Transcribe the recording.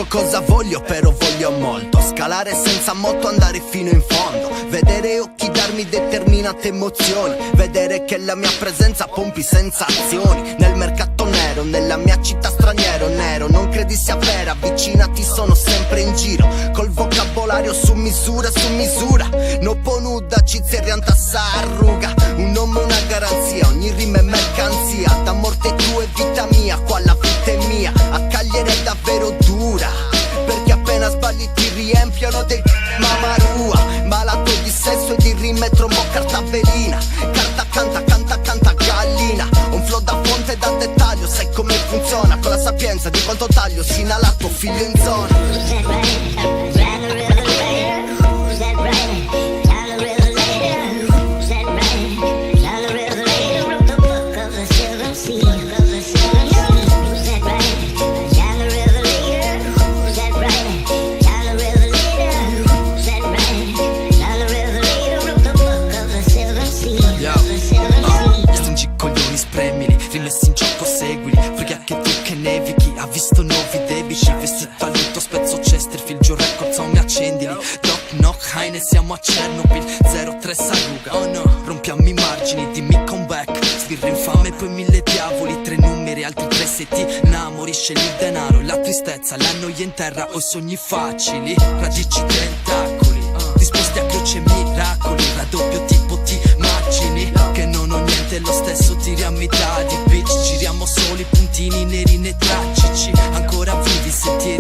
cosa voglio, però voglio molto. Scalare senza motto, andare fino in fondo. Vedere occhi darmi determinate emozioni. Vedere che la mia presenza pompi sensazioni. Nel mercato nero, nella mia città straniero nero. Non credi sia vera, avvicinati, sono sempre in giro. Col vocabolario su misura, su misura. No ponuda, ci zerrianta s'arruga. Un nome, una garanzia, ogni rima è mercanzia. Da morte tua e vita mia, qua la vita è mia. A Cagliari è davvero dura, perché appena sbagli ti riempiono del mamarua. Malato di sesso e di rime, trombo carta velina. Carta canta, canta, canta gallina. Un flow da fonte e da dettaglio, sai come funziona. Con la sapienza di quanto taglio, si inala tuo figlio in zona. Rimessi in gioco, seguili, prega che tu che nevichi. Ha visto nuovi debiti, vestito a lutto, spezzo Chesterfield, Joe Records, mi accendili. Doc, knock, Heine, siamo a Chernobyl. 03 Saruga, oh no, rompiamo i margini, dimmi comeback. Sbirra infame, poi 1000 diavoli, 3 numeri, altri 3 setti. Namori, scegli il denaro, la tristezza, la noia in terra o i sogni facili. Radici, tentacoli, disposti a croce miracoli. Raddoppio tipo ti immagini che non ho niente, lo stesso tiriamo i dadi, bitch. Giriamo solo i puntini neri nei tragici. Ancora vivi, sentieri